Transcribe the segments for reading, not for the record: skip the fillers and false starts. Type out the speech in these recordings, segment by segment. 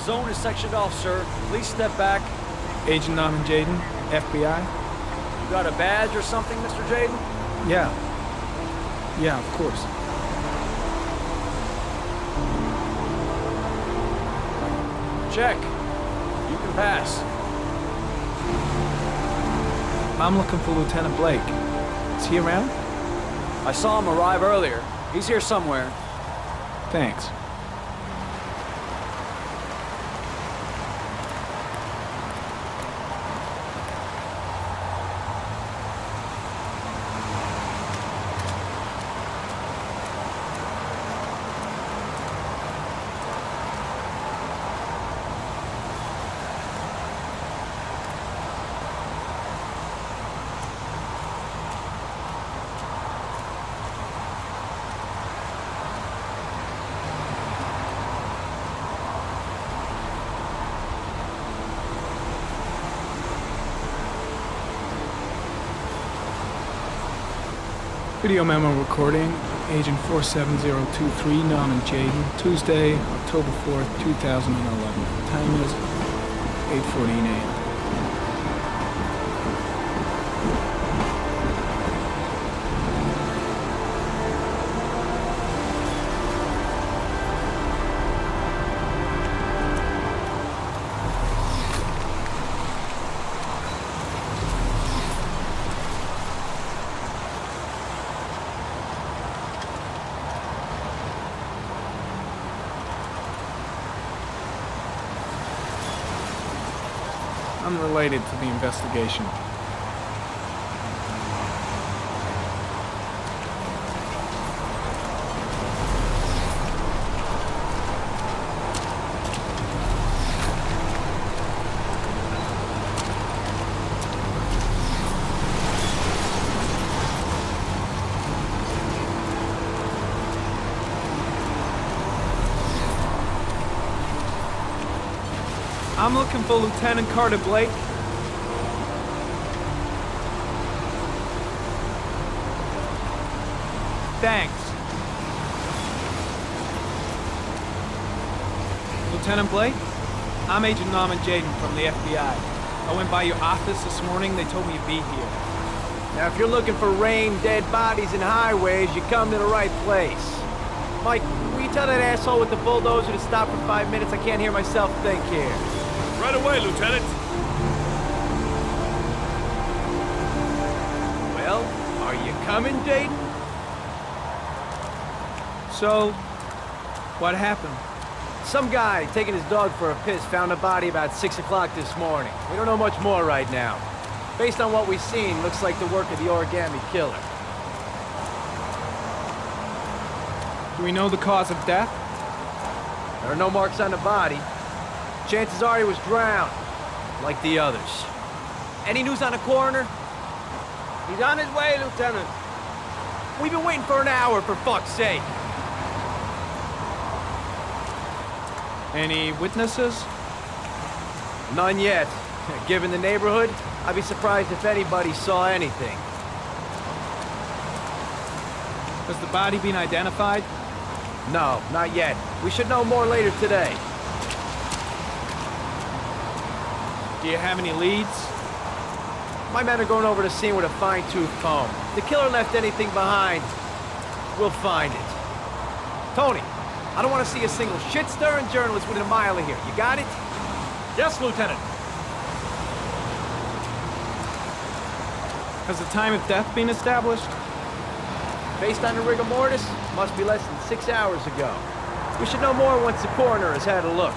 zone is sectioned off, sir. Please step back. Agent Norman Jaden, FBI? You got a badge or something, Mr. Jaden? Yeah. Yeah, of course. Check. You can pass. I'm looking for Lieutenant Blake. Is he around? I saw him arrive earlier. He's here somewhere. Thanks. Video memo recording, Agent 47023, Norman Jaden, Tuesday, October 4th, 2011. Time is 8:14 a.m. Unrelated to the investigation. I'm looking for Lieutenant Carter Blake. Thanks. Lieutenant Blake? I'm Agent Norman Jaden from the FBI. I went by your office this morning. They told me you'd be here. Now, if you're looking for rain, dead bodies, and highways, you come to the right place. Mike, will you tell that asshole with the bulldozer to stop for 5 minutes? I can't hear myself think here. Right away, Lieutenant. Well, are you coming, Jaden? So, what happened? Some guy taking his dog for a piss found a body about 6 o'clock this morning. We don't know much more right now. Based on what we've seen, looks like the work of the origami killer. Do we know the cause of death? There are no marks on the body. Chances are he was drowned, like the others. Any news on the coroner? He's on his way, Lieutenant. We've been waiting for an hour, for fuck's sake. Any witnesses? None yet. Given the neighborhood, I'd be surprised if anybody saw anything. Has the body been identified? No, not yet. We should know more later today. Do you have any leads? My men are going over the scene with a fine-tooth comb. If the killer left anything behind, we'll find it. Tony, I don't want to see a single shit-stirring journalist within a mile of here. You got it? Yes, Lieutenant. Has the time of death been established? Based on the rigor mortis, must be less than 6 hours ago. We should know more once the coroner has had a look.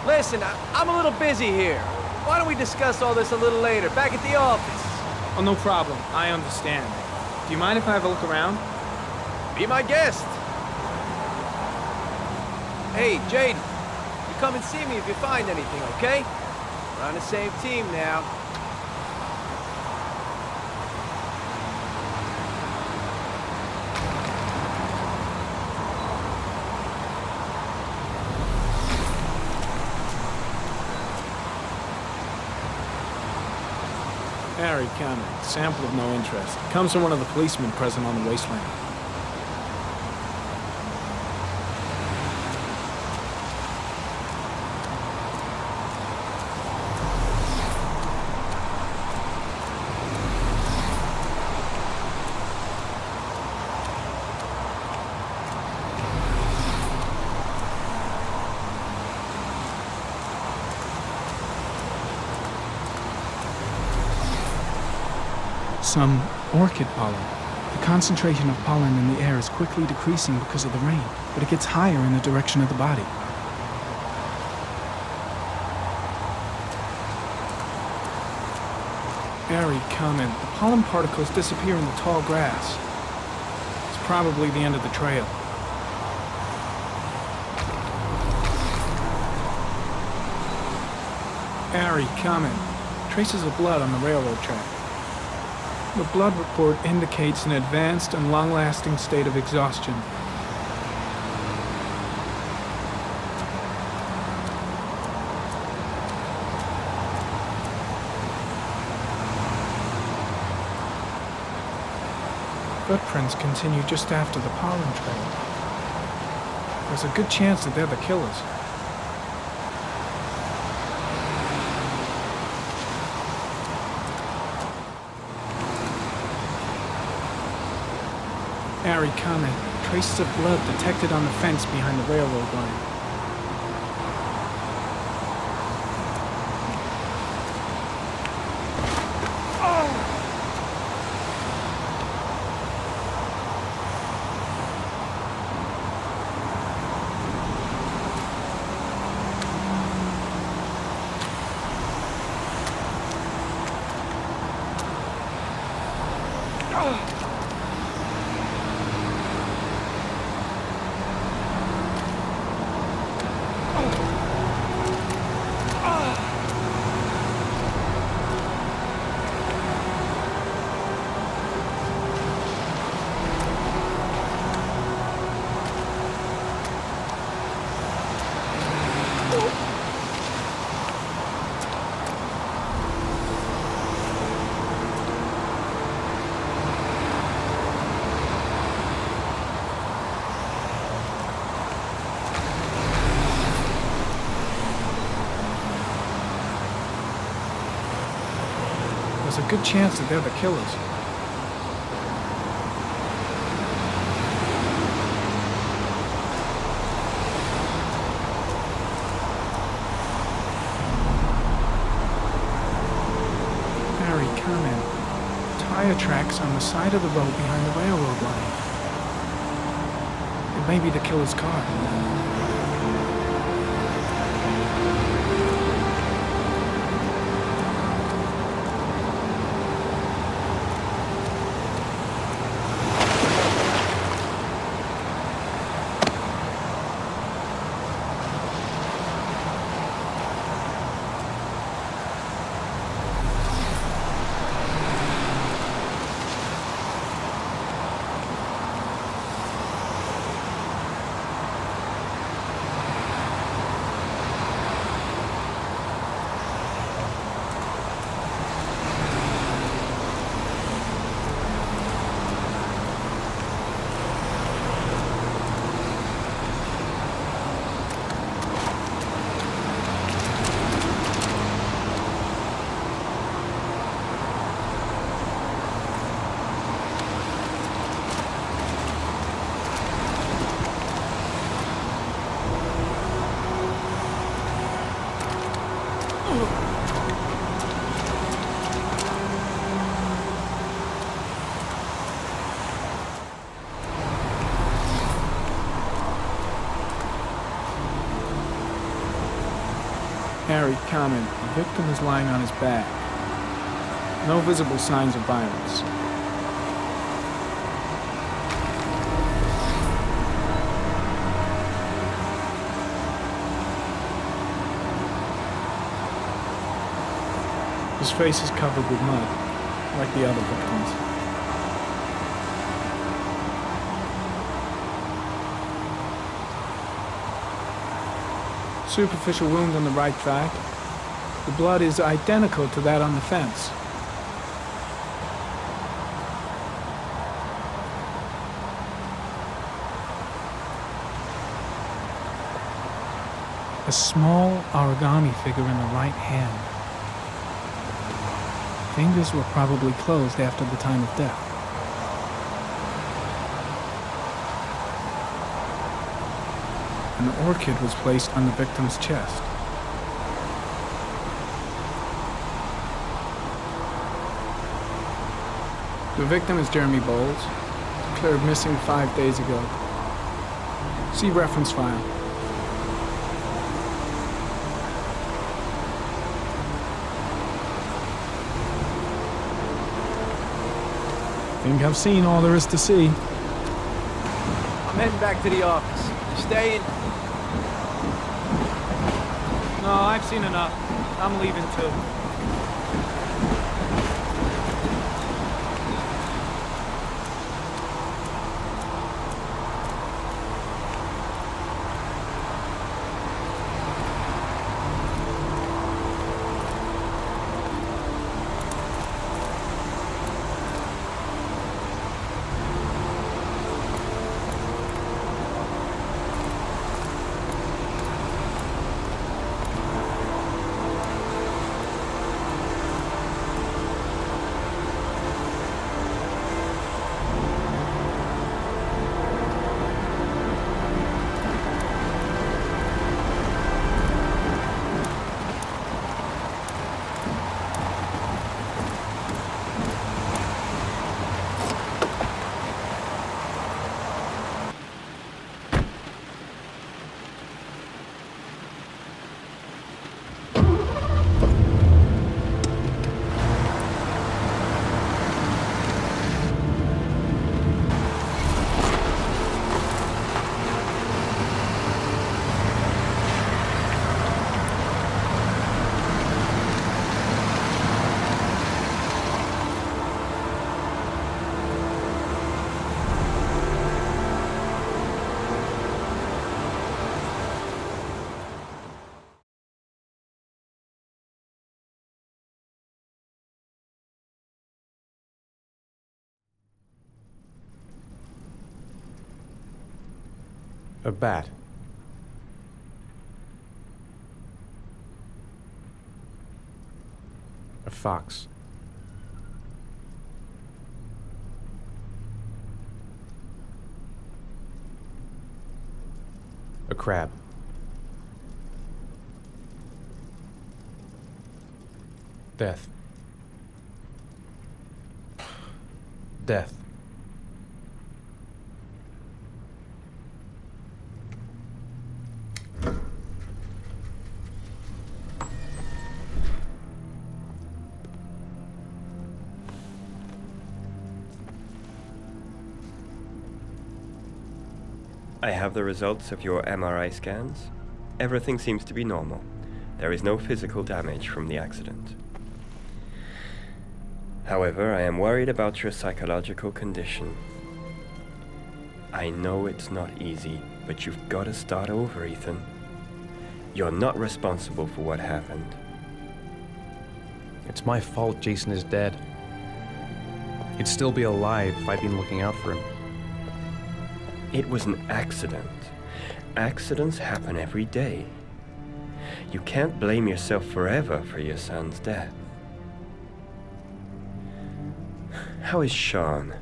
Listen, I'm a little busy here. Why don't we discuss all this a little later, back at the office? Oh, no problem. I understand. Do you mind if I have a look around? Be my guest. Hey, Jaden, you come and see me if you find anything, okay? We're on the same team now. Harry County. Sample of no interest. Comes from one of the policemen present on the wasteland. Some orchid pollen. The concentration of pollen in the air is quickly decreasing because of the rain, but it gets higher in the direction of the body. Very common. The pollen particles disappear in the tall grass. It's probably the end of the trail. Very common. Traces of blood on the railroad track. The blood report indicates an advanced and long-lasting state of exhaustion. Footprints continue just after the pollen trail. There's a good chance that they're the killers. Very common. Traces of blood detected on the fence behind the railroad line. There's a good chance that they're the killers. Very common. Tire tracks on the side of the road behind the railroad line. It may be the killer's car. Very common. The victim is lying on his back. No visible signs of violence. His face is covered with mud, like the other victims. Superficial wound on the right thigh. The blood is identical to that on the fence. A small origami figure in the right hand. Fingers were probably closed after the time of death. An orchid was placed on the victim's chest. The victim is Jeremy Bowles, declared missing 5 days ago. See reference file. Think I've seen all there is to see. I'm heading back to the office. You staying? No, I've seen enough. I'm leaving too. A bat. A fox. A crab. Death. Death. I have the results of your MRI scans. Everything seems to be normal. There is no physical damage from the accident. However, I am worried about your psychological condition. I know it's not easy, but you've got to start over, Ethan. You're not responsible for what happened. It's my fault Jason is dead. He'd still be alive if I'd been looking out for him. It was an accident. Accidents happen every day. You can't blame yourself forever for your son's death. How is Sean?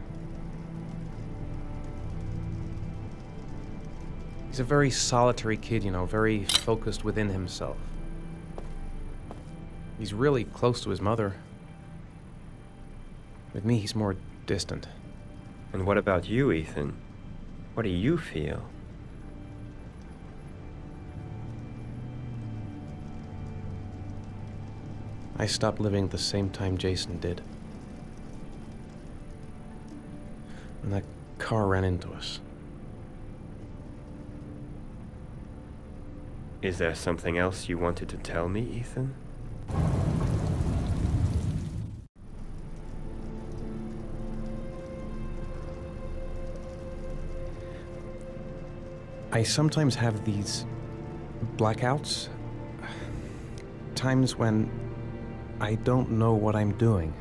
He's a very solitary kid, very focused within himself. He's really close to his mother. With me, he's more distant. And what about you, Ethan? What do you feel? I stopped living at the same time Jason did. When that car ran into us. Is there something else you wanted to tell me, Ethan? I sometimes have these blackouts. Times when I don't know what I'm doing.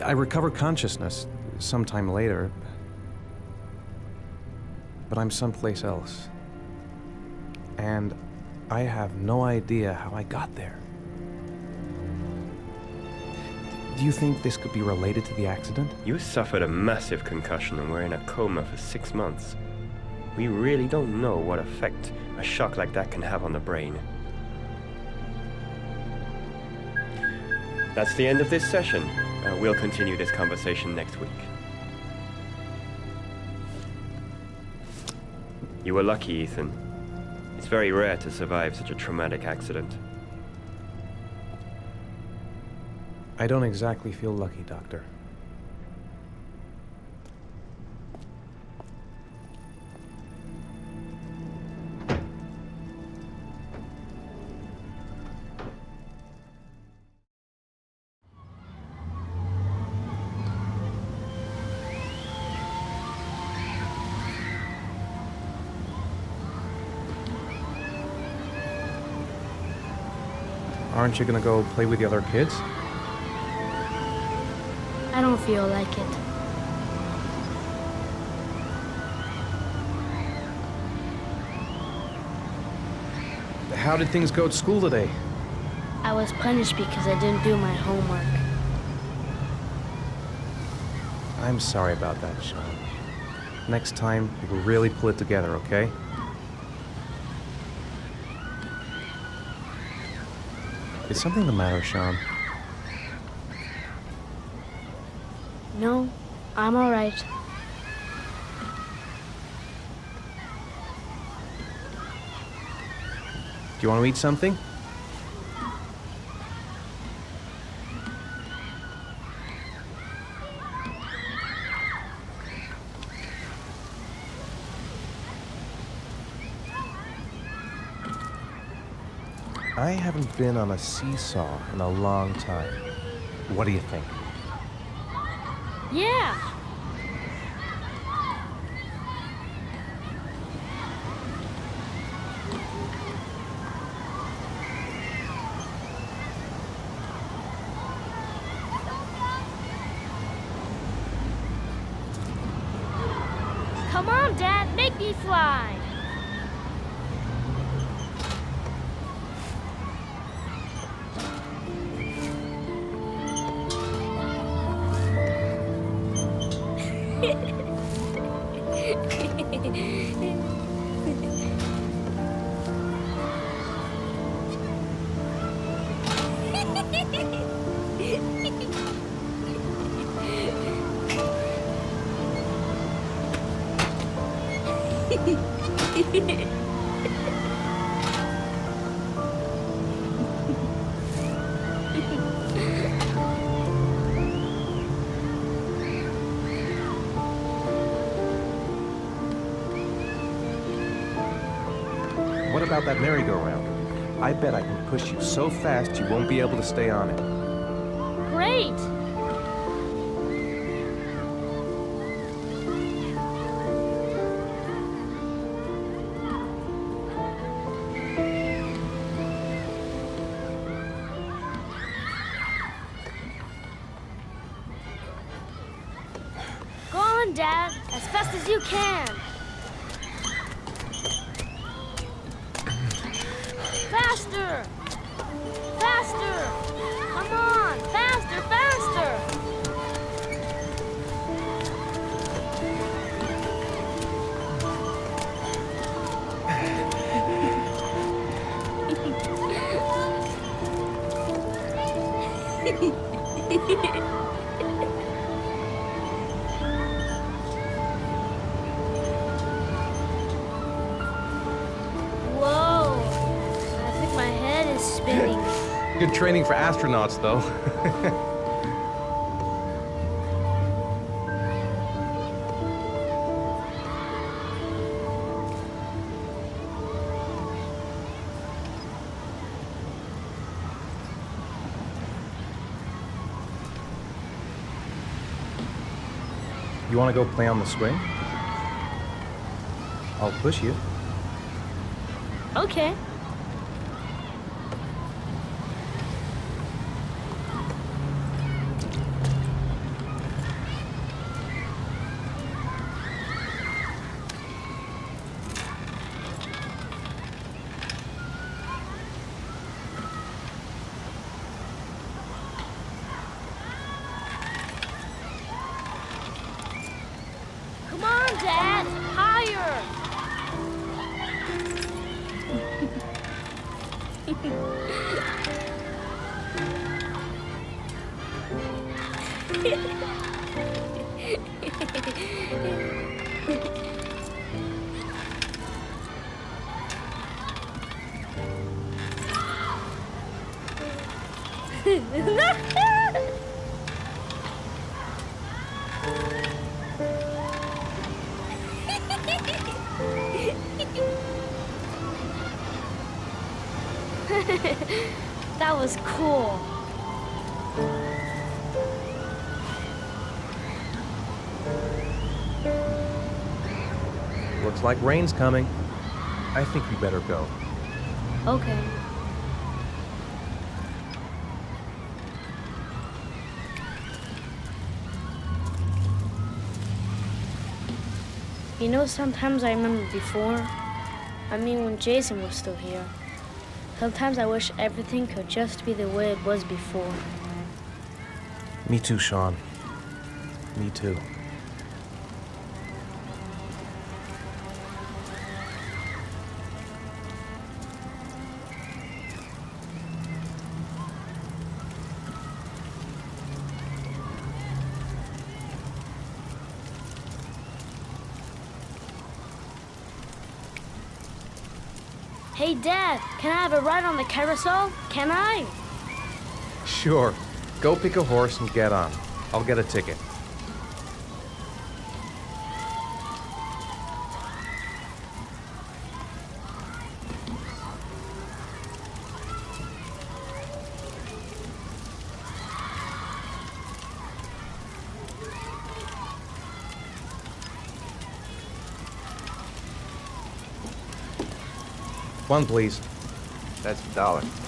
I recover consciousness sometime later, but I'm someplace else. And I have no idea how I got there. Do you think this could be related to the accident? You suffered a massive concussion and were in a coma for 6 months. We really don't know what effect a shock like that can have on the brain. That's the end of this session. We'll continue this conversation next week. You were lucky, Ethan. It's very rare to survive such a traumatic accident. I don't exactly feel lucky, Doctor. Aren't you gonna go play with the other kids? I don't feel like it. How did things go at school today? I was punished because I didn't do my homework. I'm sorry about that, Sean. Next time, we'll really pull it together, okay? Is something the matter, Sean? No, I'm all right. Do you want to eat something? I haven't been on a seesaw in a long time. What do you think? Yeah! Come on, Dad, make me fly! What about that merry-go-round? I bet I can push you so fast you won't be able to stay on it. Great! Go on, Dad, as fast as you can. Faster! Faster! Come on! Faster, faster! Whoa! I think my head is spinning. Good training for astronauts, though. You want to go play on the swing? I'll push you. Okay. Come on, Dad! Higher! That was cool. Looks like rain's coming. I think we better go. Okay. You know, sometimes I remember before. I mean, when Jason was still here. Sometimes I wish everything could just be the way it was before. Me too, Sean. Me too. Hey, Dad, can I have a ride on the carousel? Can I? Sure. Go pick a horse and get on. I'll get a ticket. One, please. That's $1.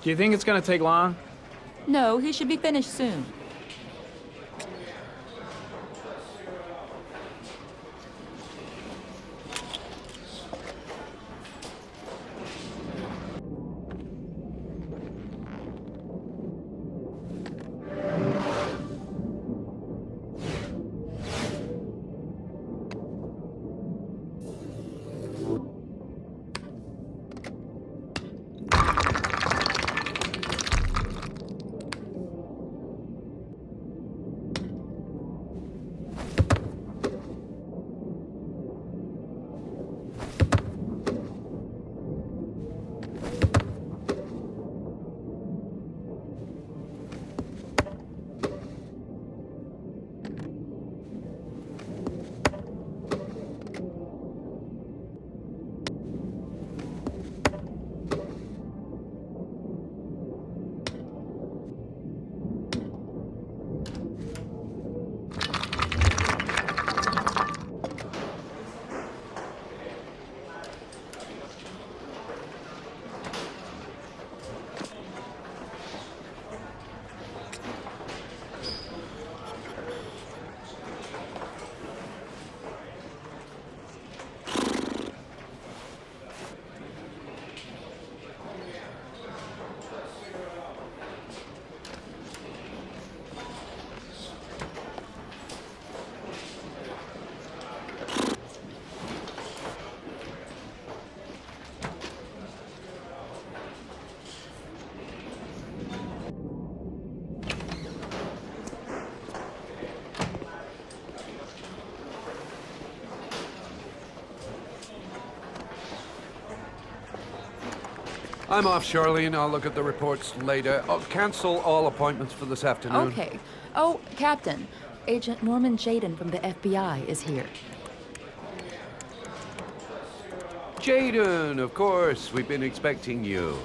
Do you think it's gonna take long? No, he should be finished soon. I'm off, Charlene. I'll look at the reports later. Oh, cancel all appointments for this afternoon. Okay. Oh, Captain. Agent Norman Jaden from the FBI is here. Jaden, of course. We've been expecting you.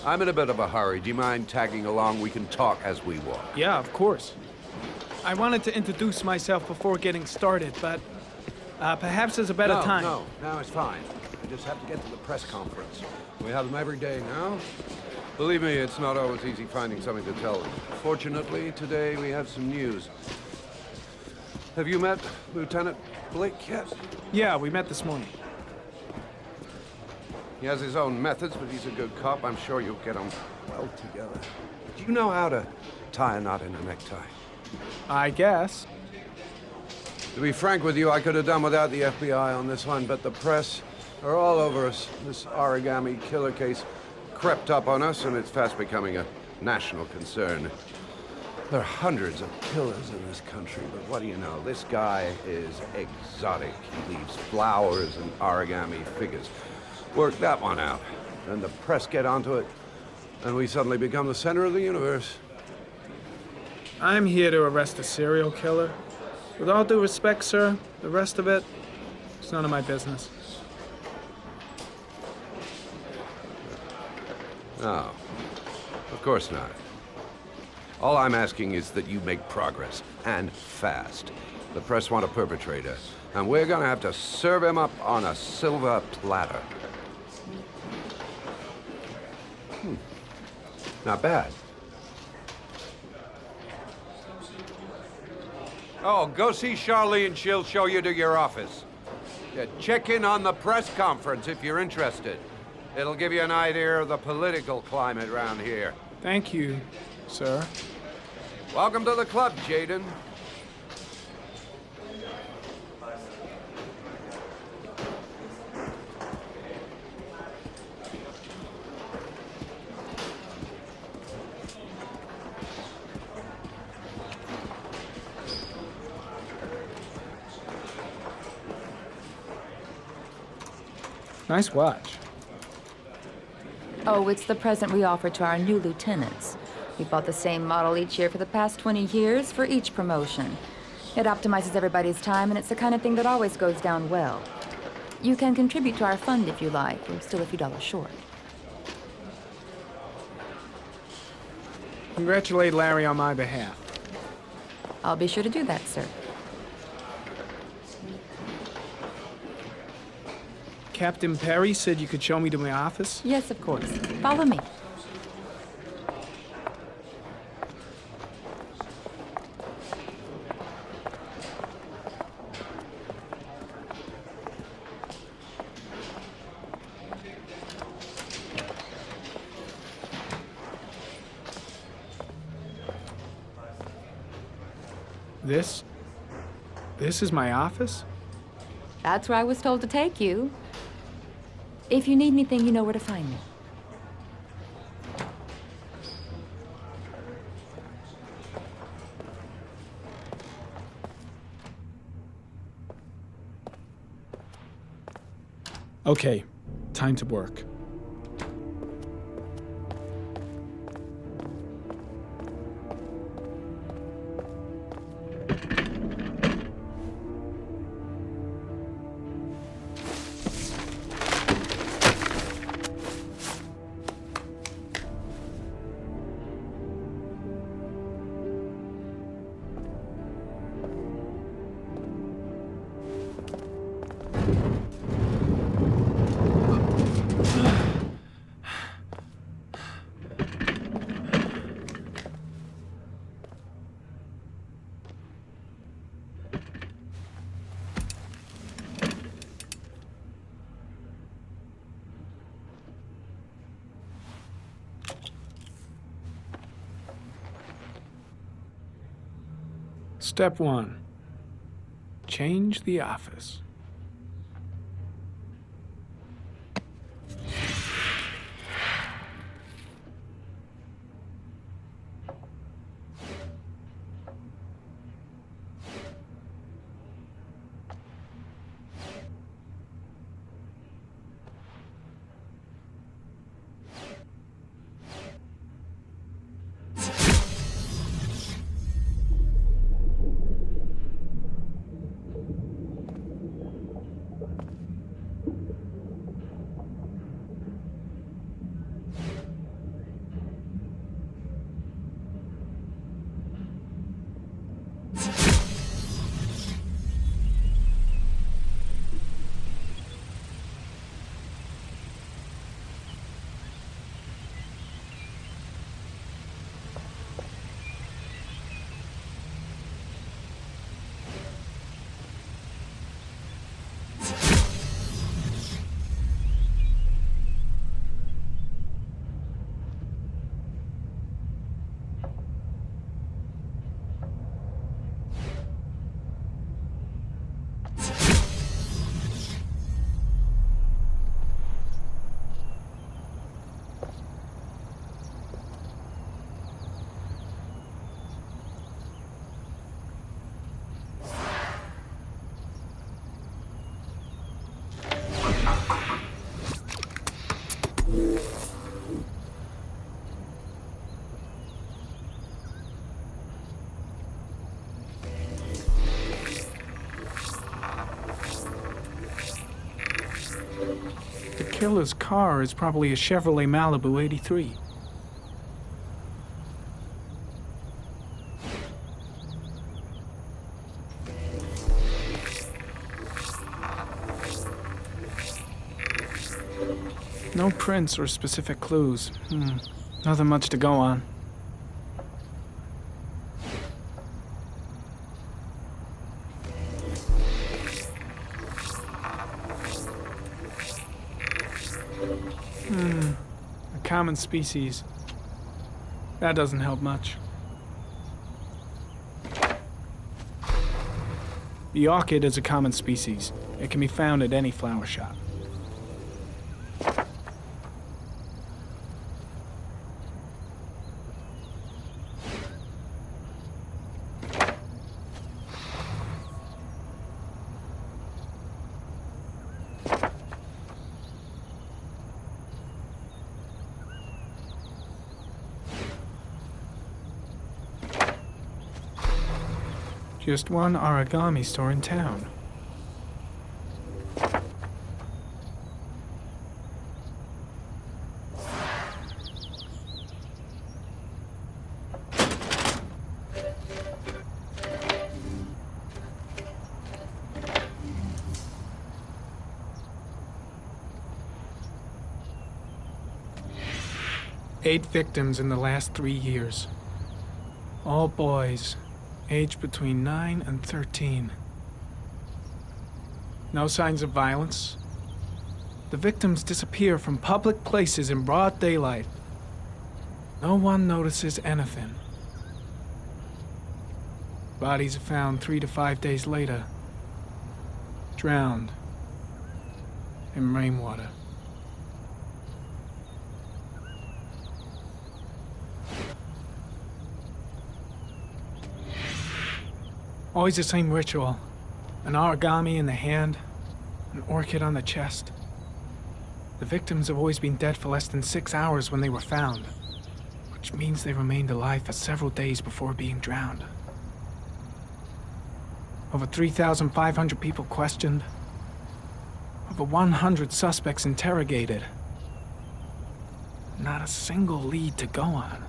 I'm in a bit of a hurry. Do you mind tagging along? We can talk as we walk. Yeah, of course. I wanted to introduce myself before getting started, but perhaps there's a better time. No, it's fine. We just have to get to the press conference. We have them every day now. Believe me, it's not always easy finding something to tell them. Fortunately, today we have some news. Have you met Lieutenant Blake yet? Yeah, we met this morning. He has his own methods, but he's a good cop. I'm sure you'll get on well together. Do you know how to tie a knot in a necktie? I guess. To be frank with you, I could have done without the FBI on this one, but the press are all over us. This origami killer case crept up on us, and it's fast becoming a national concern. There are hundreds of killers in this country, but what do you know? This guy is exotic. He leaves flowers and origami figures. Work that one out. Then the press get onto it, and we suddenly become the center of the universe. I'm here to arrest a serial killer. With all due respect, sir, the rest of it, it's none of my business. No, of course not. All I'm asking is that you make progress, and fast. The press want a perpetrator, and we're gonna have to serve him up on a silver platter. Not bad. Oh, go see Charlene. She'll show you to your office. Yeah, check in on the press conference if you're interested. It'll give you an idea of the political climate around here. Thank you, sir. Welcome to the club, Jaden. Nice watch. Oh, it's the present we offer to our new lieutenants. We bought the same model each year for the past 20 years for each promotion. It optimizes everybody's time, and it's the kind of thing that always goes down well. You can contribute to our fund if you like. We're still a few dollars short. Congratulate Larry on my behalf. I'll be sure to do that, sir. Captain Perry said you could show me to my office. Yes, of course. Follow me. This is my office? That's where I was told to take you. If you need anything, you know where to find me. Okay, time to work. Step 1. Change the office. The killer's car is probably a Chevrolet Malibu 83. No prints or specific clues. Nothing much to go on. A common species. That doesn't help much. The orchid is a common species. It can be found at any flower shop. Just one origami store in town. Eight victims in the last 3 years. All boys, aged between 9 and 13. No signs of violence. The victims disappear from public places in broad daylight. No one notices anything. Bodies are found 3 to 5 days later, drowned in rainwater. Always the same ritual. An origami in the hand, an orchid on the chest. The victims have always been dead for less than 6 hours when they were found, which means they remained alive for several days before being drowned. Over 3,500 people questioned. Over 100 suspects interrogated. Not a single lead to go on.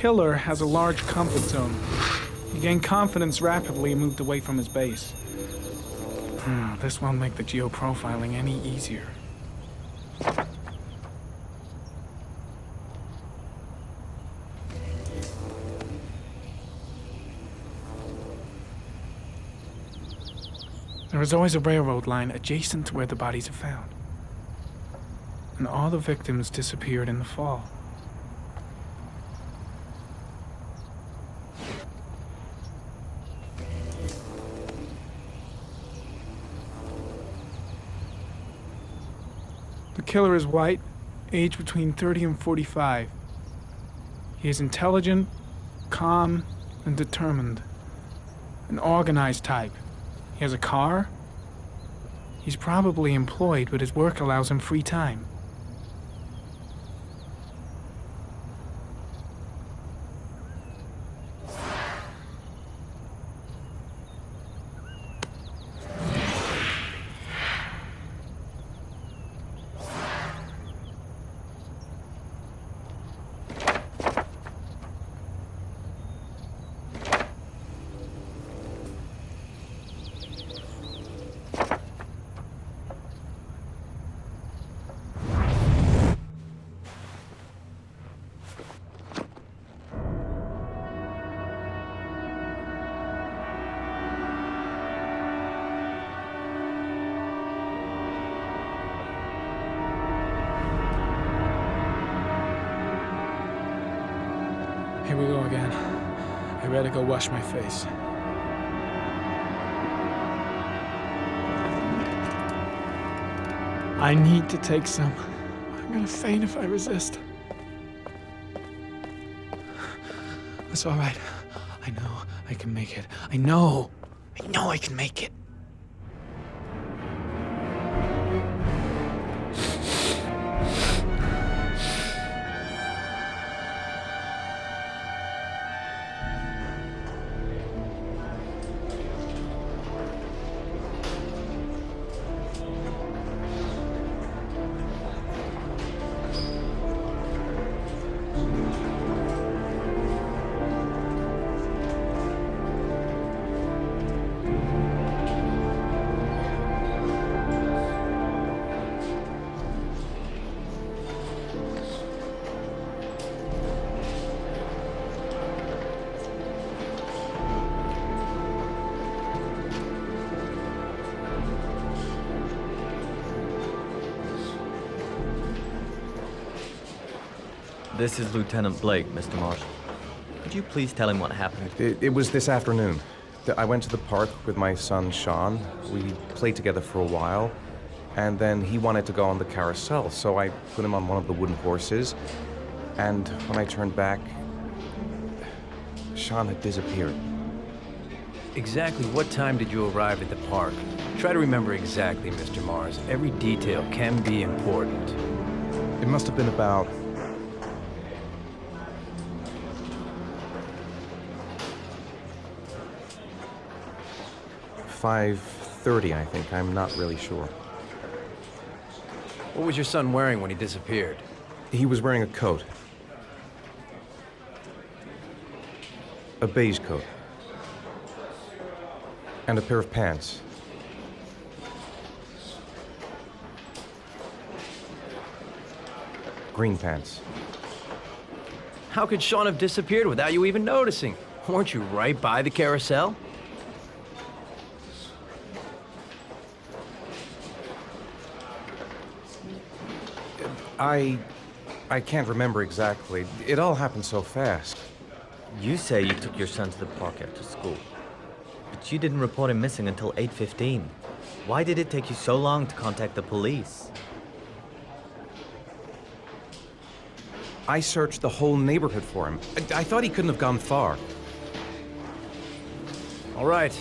The killer has a large comfort zone. He gained confidence rapidly and moved away from his base. This won't make the geoprofiling any easier. There is always a railroad line adjacent to where the bodies are found. And all the victims disappeared in the fall. The killer is white, aged between 30 and 45. He is intelligent, calm, and determined. An organized type. He has a car. He's probably employed, but his work allows him free time. Here we go again. I better go wash my face. I need to take some. I'm gonna faint if I resist. It's all right. I know I can make it. I know I can make it. This is Lieutenant Blake, Mr. Marshall. Could you please tell him what happened? It was this afternoon. I went to the park with my son, Sean. We played together for a while, and then he wanted to go on the carousel, so I put him on one of the wooden horses, and when I turned back, Sean had disappeared. Exactly what time did you arrive at the park? Try to remember exactly, Mr. Mars. Every detail can be important. It must have been about 5:30, I think. I'm not really sure. What was your son wearing when he disappeared? He was wearing a coat. A beige coat. And a pair of pants. Green pants. How could Sean have disappeared without you even noticing? Weren't you right by the carousel? I can't remember exactly. It all happened so fast. You say you took your son to the park after school, but you didn't report him missing until 8:15. Why did it take you so long to contact the police? I searched the whole neighborhood for him. I thought he couldn't have gone far. All right.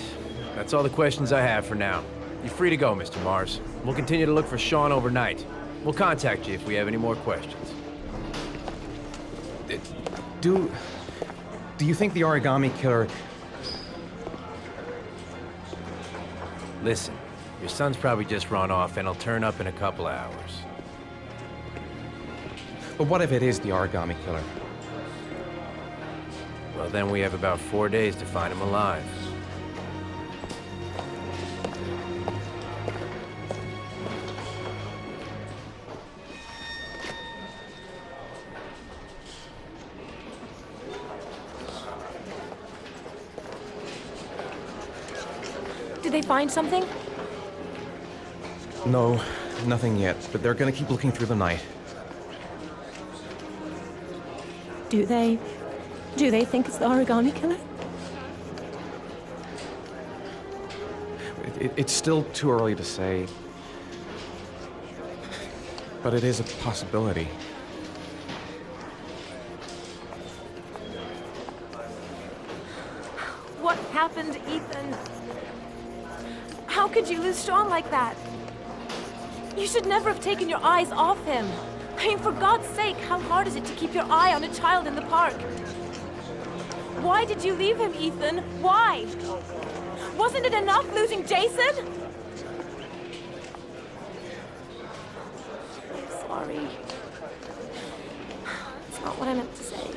That's all the questions I have for now. You're free to go, Mr. Mars. We'll continue to look for Sean overnight. We'll contact you if we have any more questions. Do you think the origami killer... Listen, your son's probably just run off and he'll turn up in a couple of hours. But what if it is the origami killer? Well, then we have about 4 days to find him alive. Did they find something? No, nothing yet, but they're gonna keep looking through the night. Do they think it's the origami killer? It's still too early to say, but it is a possibility. What happened, Ethan? How could you lose Sean like that? You should never have taken your eyes off him. I mean, for God's sake, how hard is it to keep your eye on a child in the park? Why did you leave him, Ethan? Why? Wasn't it enough losing Jason? I'm sorry. It's not what I meant to say.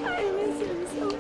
I miss him so much.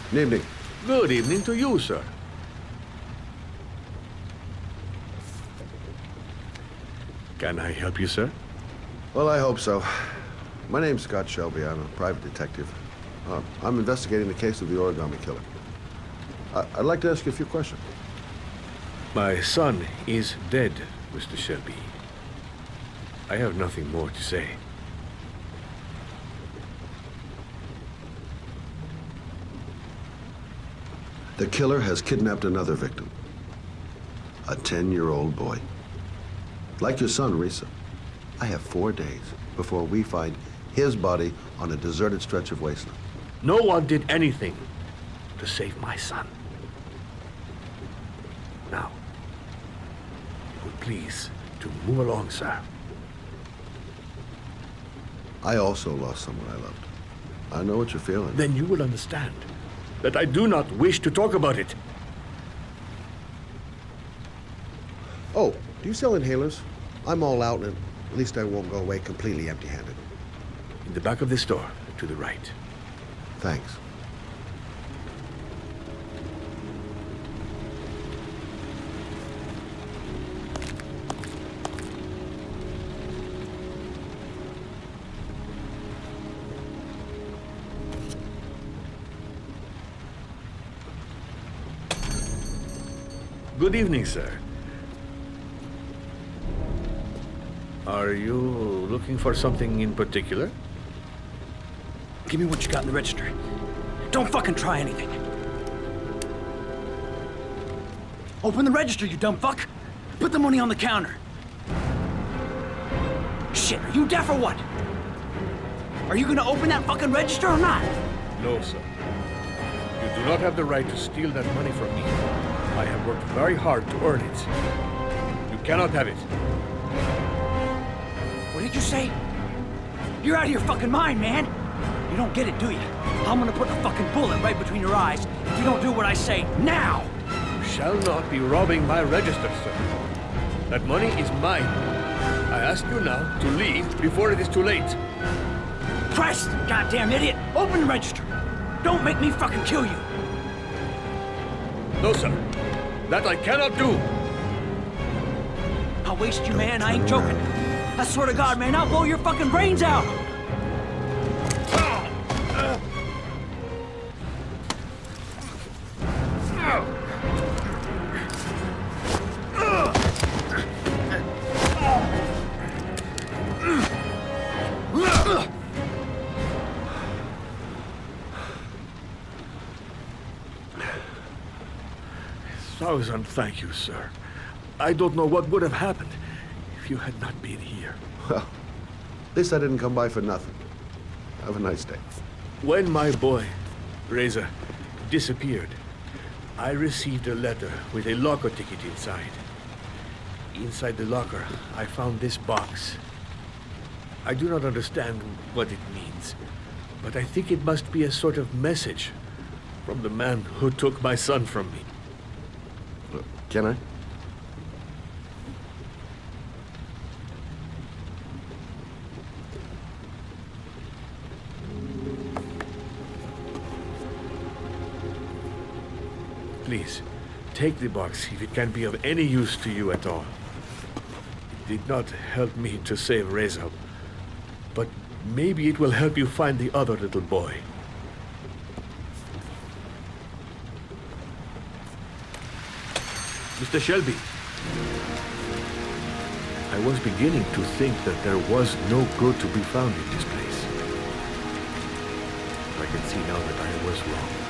Good evening. Good evening to you, sir. Can I help you, sir? Well, I hope so. My name's Scott Shelby. I'm a private detective. I'm investigating the case of the origami killer. I'd like to ask you a few questions. My son is dead, Mr. Shelby. I have nothing more to say. The killer has kidnapped another victim. A 10-year-old boy. Like your son, Risa. I have 4 days before we find his body on a deserted stretch of wasteland. No one did anything to save my son. Now, would you please to move along, sir. I also lost someone I loved. I know what you're feeling. Then you will understand that I do not wish to talk about it. Oh, do you sell inhalers? I'm all out, and at least I won't go away completely empty-handed. In the back of this store, to the right. Thanks. Good evening, sir. Are you looking for something in particular? Give me what you got in the register. Don't fucking try anything. Open the register, you dumb fuck. Put the money on the counter. Shit, are you deaf or what? Are you gonna open that fucking register or not? No, sir. You do not have the right to steal that money from me. I have worked very hard to earn it. You cannot have it. What did you say? You're out of your fucking mind, man. You don't get it, do you? I'm gonna put a fucking bullet right between your eyes if you don't do what I say now! You shall not be robbing my register, sir. That money is mine. I ask you now to leave before it is too late. Christ, goddamn idiot! Open the register! Don't make me fucking kill you! No, sir. That I cannot do. I'll waste you, man. I ain't joking. I swear to God, man, I'll blow your fucking brains out! Thousand thank you, sir. I don't know what would have happened if you had not been here. Well, at least I didn't come by for nothing. Have a nice day. When my boy, Reza, disappeared, I received a letter with a locker ticket inside. Inside the locker, I found this box. I do not understand what it means, but I think it must be a sort of message from the man who took my son from me. Can I? Please, take the box if it can be of any use to you at all. It did not help me to save Reza, but maybe it will help you find the other little boy. Mr. Shelby, I was beginning to think that there was no good to be found in this place. I can see now that I was wrong.